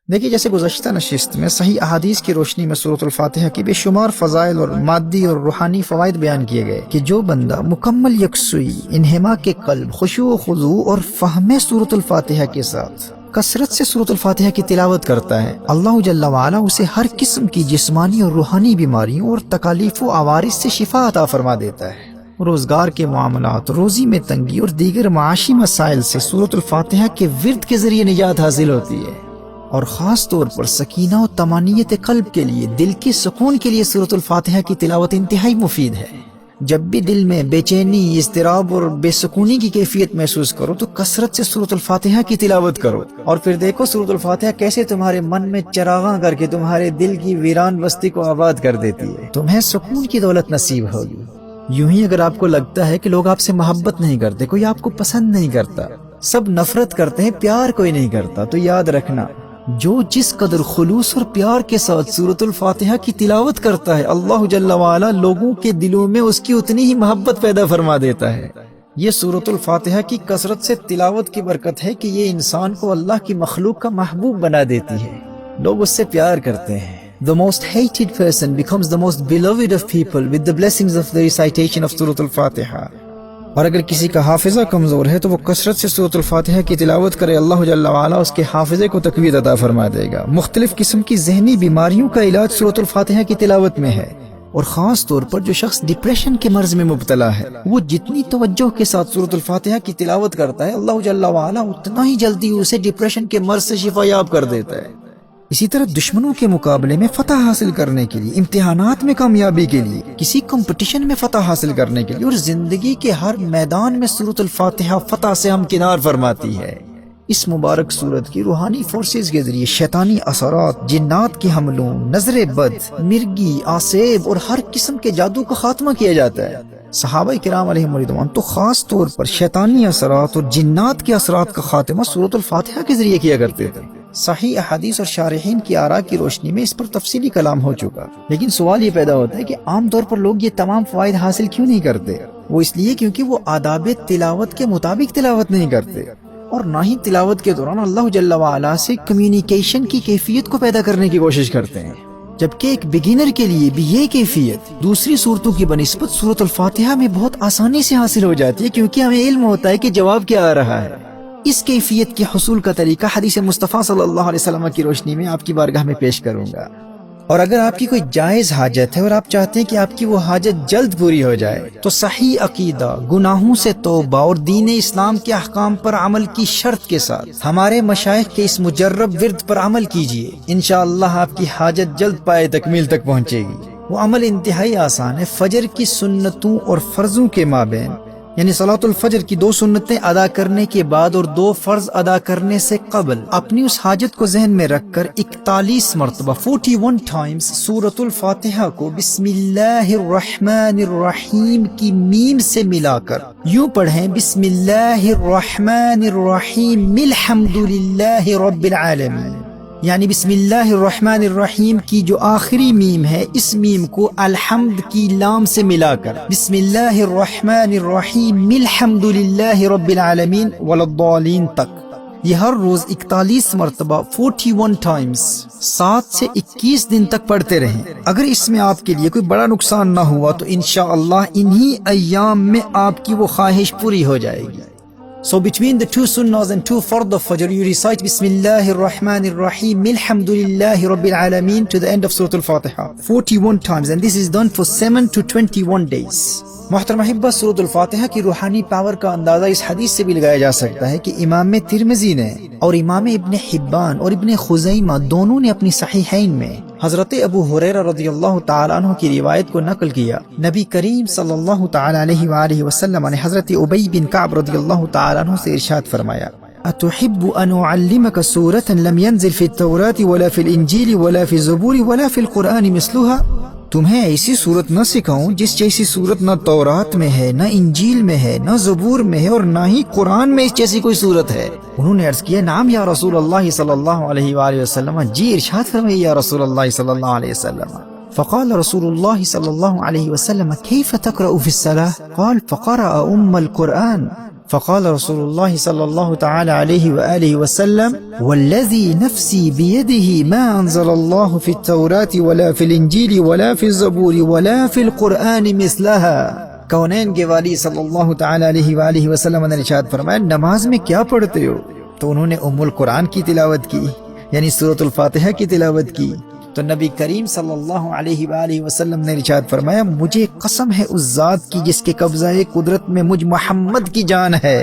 دیکھیے، جیسے گزشتہ نشست میں صحیح احادیث کی روشنی میں سورۃ الفاتحہ کی بے شمار فضائل اور مادی اور روحانی فوائد بیان کیے گئے کہ جو بندہ مکمل یکسوئی، انہماک قلب، خشوع و خضوع اور فہم سورۃ الفاتحہ کے ساتھ کثرت سے سورۃ الفاتحہ کی تلاوت کرتا ہے، اللہ جل وعلا اسے ہر قسم کی جسمانی اور روحانی بیماریوں اور تکالیف و عوارض سے شفا عطا فرما دیتا ہے۔ روزگار کے معاملات، روزی میں تنگی اور دیگر معاشی مسائل سے سورۃ الفاتحہ کے ورد کے ذریعے نجات حاصل ہوتی ہے، اور خاص طور پر سکینہ و طمانینت قلب کے لیے، دل کے سکون کے لیے سورۃ الفاتحہ کی تلاوت انتہائی مفید ہے۔ جب بھی دل میں بے چینی، اضطراب اور بے سکونی کی کیفیت محسوس کرو تو کثرت سے سورۃ الفاتحہ کی تلاوت کرو، اور پھر دیکھو سورۃ الفاتحہ کیسے تمہارے من میں چراغاں کر کے تمہارے دل کی ویران بستی کو آباد کر دیتی ہے۔ تمہیں سکون کی دولت نصیب ہوگی۔ یوں ہی اگر آپ کو لگتا ہے کہ لوگ آپ سے محبت نہیں کرتے، کوئی آپ کو پسند نہیں کرتا، سب نفرت کرتے ہیں، پیار کوئی نہیں کرتا، تو یاد رکھنا، جو جس قدر خلوص اور پیار کے ساتھ سورۃ الفاتحہ کی تلاوت کرتا ہے، اللہ جل وعلا لوگوں کے دلوں میں اس کی اتنی ہی محبت پیدا فرما دیتا ہے۔ یہ سورۃ الفاتحہ کی کثرت سے تلاوت کی برکت ہے کہ یہ انسان کو اللہ کی مخلوق کا محبوب بنا دیتی ہے، لوگ اس سے پیار کرتے ہیں۔ The most hated person becomes the most beloved of people with the blessings of the recitation of سورۃ الفاتحہ۔ اور اگر کسی کا حافظہ کمزور ہے تو وہ کثرت سے سورۃ الفاتحہ کی تلاوت کرے، اللہ جل وعلا اس کے حافظے کو تقویت عطا فرما دے گا۔ مختلف قسم کی ذہنی بیماریوں کا علاج سورۃ الفاتحہ کی تلاوت میں ہے، اور خاص طور پر جو شخص ڈپریشن کے مرض میں مبتلا ہے، وہ جتنی توجہ کے ساتھ سورۃ الفاتحہ کی تلاوت کرتا ہے، اللہ جل وعلا اتنا ہی جلدی اسے ڈپریشن کے مرض سے شفا یاب کر دیتا ہے۔ اسی طرح دشمنوں کے مقابلے میں فتح حاصل کرنے کے لیے، امتحانات میں کامیابی کے لیے، کسی کمپٹیشن میں فتح حاصل کرنے کے لیے، اور زندگی کے ہر میدان میں سورۃ الفاتحہ فتح سے ہمکنار فرماتی ہے۔ اس مبارک سورت کی روحانی فورسز کے ذریعے شیطانی اثرات، جنات کے حملوں، نظر بد، مرگی، آسیب اور ہر قسم کے جادو کا خاتمہ کیا جاتا ہے۔ صحابہ کرام علیہم رضوان تو خاص طور پر شیطانی اثرات اور جنات کے اثرات کا خاتمہ سورۃ الفاتحہ کے ذریعے کیا کرتے تھے۔ صحیح احادیث اور شارحین کی آراء کی روشنی میں اس پر تفصیلی کلام ہو چکا، لیکن سوال یہ پیدا ہوتا ہے کہ عام طور پر لوگ یہ تمام فوائد حاصل کیوں نہیں کرتے؟ وہ اس لیے کیونکہ وہ آداب تلاوت کے مطابق تلاوت نہیں کرتے، اور نہ ہی تلاوت کے دوران اللہ جل وعلا سے کمیونیکیشن کی کیفیت کو پیدا کرنے کی کوشش کرتے ہیں، جبکہ ایک بگنر کے لیے بھی یہ کیفیت دوسری صورتوں کی بنسبت سورۃ الفاتحہ میں بہت آسانی سے حاصل ہو جاتی ہے، کیونکہ ہمیں علم ہوتا ہے کہ جواب کیا آ رہا ہے۔ اس کیفیت کے حصول کا طریقہ حدیث مصطفیٰ صلی اللہ علیہ وسلم کی روشنی میں آپ کی بارگاہ میں پیش کروں گا۔ اور اگر آپ کی کوئی جائز حاجت ہے اور آپ چاہتے ہیں کہ آپ کی وہ حاجت جلد پوری ہو جائے، تو صحیح عقیدہ، گناہوں سے توبہ اور دین اسلام کے احکام پر عمل کی شرط کے ساتھ ہمارے مشائخ کے اس مجرب ورد پر عمل کیجئے، انشاءاللہ آپ کی حاجت جلد پائے تکمیل تک پہنچے گی۔ وہ عمل انتہائی آسان ہے۔ فجر کی سنتوں اور فرضوں کے مابین، یعنی صلاۃ الفجر کی 2 سنتیں ادا کرنے کے بعد اور 2 فرض ادا کرنے سے قبل اپنی اس حاجت کو ذہن میں رکھ کر 41 مرتبہ 41 ٹائمز سورۃ الفاتحہ کو بسم اللہ الرحمن الرحیم کی میم سے ملا کر یوں پڑھیں، بسم اللہ الرحمن الرحیم الحمد للہ رب العالمین، یعنی بسم اللہ الرحمن الرحیم کی جو آخری میم ہے، اس میم کو الحمد کی لام سے ملا کر بسم اللہ الرحمن الرحیم الحمد للہ رب العالمین والضالین تک یہ ہر روز 41 مرتبہ 41 ٹائمز 7 سے 21 دن تک پڑھتے رہیں۔ اگر اس میں آپ کے لیے کوئی بڑا نقصان نہ ہوا تو انشاءاللہ انہی ایام میں آپ کی وہ خواہش پوری ہو جائے گی۔ So between the 2 sunnahs and 2 fard of Fajr, you recite Bismillah ar-Rahman ar-Rahim Alhamdulillahi Rabbil Alameen to the end of Surah Al-Fatiha 41 times, and this is done for 7 to 21 days. محترم احبہ، سورۃ الفاتحہ کی روحانی پاور کا اندازہ اس حدیث سے بھی لگایا جا سکتا ہے کہ امام ترمذی نے اور امام ابن حبان اور ابن خزیمہ دونوں نے اپنی صحیحین میں حضرت ابو ہریرہ رضی اللہ تعالی عنہ کی روایت کو نقل کیا۔ نبی کریم صلی اللہ تعالی علیہ وآلہ وسلم نے حضرت ابی بن کعب رضی اللہ تعالی عنہ سے ارشاد فرمایا، أتحب أن أعلمك سورة لم ينزل في التوراة ولا في الإنجيل ولا في الزبور ولا في القرآن مثلها؟ تمہیں ایسی صورت نہ سکھاؤں جس جیسی صورت نہ تورات میں ہے، نہ انجیل میں ہے، نہ زبور میں ہے، اور نہ ہی قرآن میں اس جیسی کوئی صورت ہے؟ انہوں نے عرض کیا، نعم یا رسول اللہ صلی اللہ علیہ وآلہ وسلم، جی ارشاد فرمائیے یا رسول اللہ صلی اللہ علیہ وسلم۔ فقال رسول الله صلى الله عليه وسلم كيف تقرأ في الصلاة؟ قال فقرأ القرآن فقال رسول الله صلى الله تعالى عليه وآله وسلم والذي نفسي بيده ما أنزل الله في التوراة ولا في الإنجيل ولا في الزبور ولا في القرآن مثلها. کونین کے والی صلی اللہ تعالی علیہ وآلہ وسلم نے ارشاد فرمایا نماز میں کیا پڑھتے ہو؟ تو انہوں نے ام القرآن کی تلاوت کی، یعنی سورۃ الفاتحہ کی تلاوت کی. تو نبی کریم صلی اللہ علیہ وآلہ وسلم نے ارشاد فرمایا مجھے قسم ہے اس ذات کی جس کے قبضہ قدرت میں مجھ محمد کی جان ہے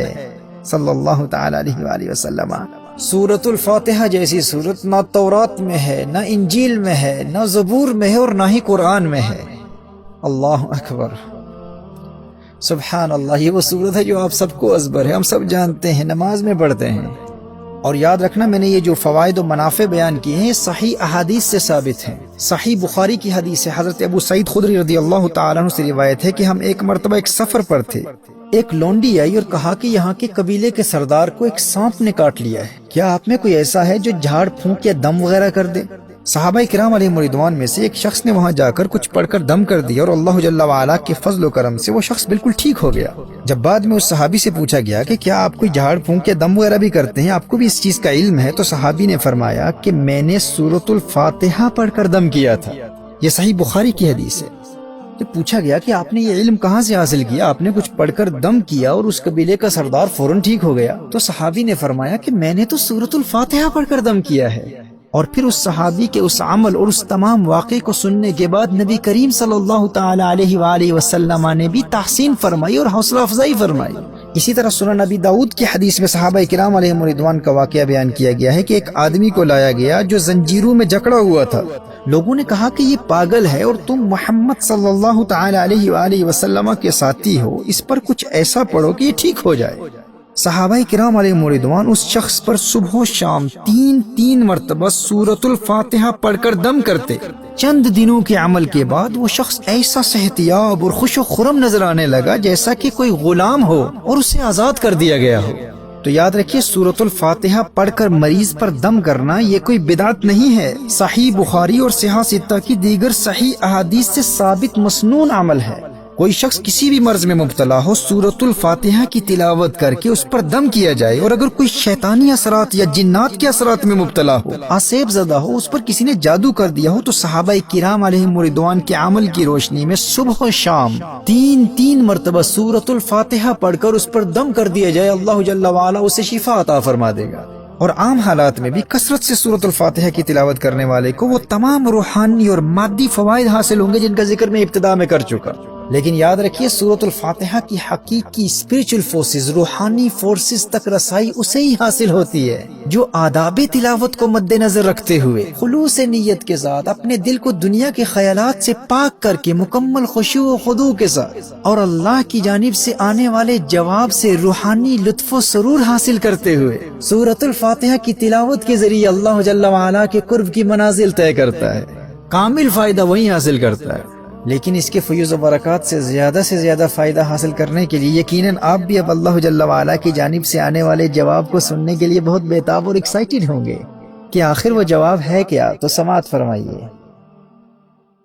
صلی اللہ تعالی علیہ وآلہ وسلم. سورۃ الفاتحہ جیسی سورت نہ تورات میں ہے، نہ انجیل میں ہے، نہ زبور میں ہے، اور نہ ہی قرآن میں ہے. اللہ اکبر، سبحان اللہ. یہ وہ سورت ہے جو آپ سب کو ازبر ہے، ہم سب جانتے ہیں، نماز میں پڑھتے ہیں. اور یاد رکھنا میں نے یہ جو فوائد و منافع بیان کیے ہیں صحیح احادیث سے ثابت ہیں. صحیح بخاری کی حدیث ہے، حضرت ابو سعید خدری رضی اللہ تعالیٰ عنہ سے روایت ہے کہ ہم ایک مرتبہ ایک سفر پر تھے. ایک لونڈی آئی اور کہا کہ یہاں کے قبیلے کے سردار کو ایک سانپ نے کاٹ لیا ہے، کیا آپ میں کوئی ایسا ہے جو جھاڑ پھونک یا دم وغیرہ کر دے؟ صحابہ کرام علیہ رضوان میں سے ایک شخص نے وہاں جا کر کچھ پڑھ کر دم کر دیا اور اللہ جل وعلا کے فضل و کرم سے وہ شخص بالکل ٹھیک ہو گیا. جب بعد میں اس صحابی سے پوچھا گیا کہ کیا آپ کوئی جھاڑ پھونک یا دم وغیرہ بھی کرتے ہیں، آپ کو بھی اس چیز کا علم ہے؟ تو صحابی نے فرمایا کہ میں نے سورۃ الفاتحہ پڑھ کر دم کیا تھا. یہ صحیح بخاری کی حدیث ہے. جب پوچھا گیا کہ آپ نے یہ علم کہاں سے حاصل کیا، آپ نے کچھ پڑھ کر دم کیا اور اس قبیلے کا سردار فوراً ٹھیک ہو گیا، تو صحابی نے فرمایا کہ میں نے تو سورۃ الفاتحہ پڑھ کر دم کیا ہے. اور پھر اس صحابی کے اس عمل اور اس تمام واقعے کو سننے کے بعد نبی کریم صلی اللہ تعالی علیہ وآلہ وسلم نے بھی تحسین فرمائی اور حوصلہ افزائی فرمائی. اسی طرح سنن نبی داؤد کی حدیث میں صحابہ کرام علیہ رضوان کا واقعہ بیان کیا گیا ہے کہ ایک آدمی کو لایا گیا جو زنجیروں میں جکڑا ہوا تھا. لوگوں نے کہا کہ یہ پاگل ہے اور تم محمد صلی اللہ تعالی علیہ وآلہ وسلم کے ساتھی ہو، اس پر کچھ ایسا پڑھو کہ یہ ٹھیک ہو جائے. صحابہ کرام علیہ رضوان اس شخص پر صبح و شام تین مرتبہ سورۃ الفاتحہ پڑھ کر دم کرتے. چند دنوں کے عمل کے بعد وہ شخص ایسا صحتیاب اور خوش و خرم نظر آنے لگا جیسا کہ کوئی غلام ہو اور اسے آزاد کر دیا گیا ہو. تو یاد رکھیے سورۃ الفاتحہ پڑھ کر مریض پر دم کرنا یہ کوئی بدعت نہیں ہے، صحیح بخاری اور صحیح ستہ کی دیگر صحیح احادیث سے ثابت مسنون عمل ہے. کوئی شخص کسی بھی مرض میں مبتلا ہو، سورۃ الفاتحہ کی تلاوت کر کے اس پر دم کیا جائے. اور اگر کوئی شیطانی اثرات یا جنات کے اثرات میں مبتلا ہو، آسیب زدہ ہو، اس پر کسی نے جادو کر دیا ہو، تو صحابہ کرام علیہ رضوان کے عمل کی روشنی میں صبح و شام تین مرتبہ سورۃ الفاتحہ پڑھ کر اس پر دم کر دیا جائے، اللہ جل وعلا اسے شفا عطا فرما دے گا. اور عام حالات میں بھی کثرت سے سورۃ الفاتحہ کی تلاوت کرنے والے کو وہ تمام روحانی اور مادی فوائد حاصل ہوں گے جن کا ذکر میں ابتدا میں کر چکا. لیکن یاد رکھیے سورۃ الفاتحہ کی حقیقی اسپرچل فورسز، روحانی فورسز تک رسائی اسے ہی حاصل ہوتی ہے جو آداب تلاوت کو مد نظر رکھتے ہوئے خلوص نیت کے ساتھ اپنے دل کو دنیا کے خیالات سے پاک کر کے مکمل خشوع و خضوع کے ساتھ اور اللہ کی جانب سے آنے والے جواب سے روحانی لطف و سرور حاصل کرتے ہوئے سورۃ الفاتحہ کی تلاوت کے ذریعے اللہ جل وعلا کے قرب کی منازل طے کرتا ہے. کامل فائدہ وہی حاصل کرتا ہے. لیکن اس کے فیوز و برکات سے زیادہ فائدہ حاصل کرنے کے لیے یقیناً آپ بھی اب اللہ جل وعلا کی جانب سے آنے والے جواب کو سننے کے لیے بہت بے تاب اور ایکسائٹڈ ہوں گے کہ آخر وہ جواب ہے کیا. تو سماعت فرمائیے.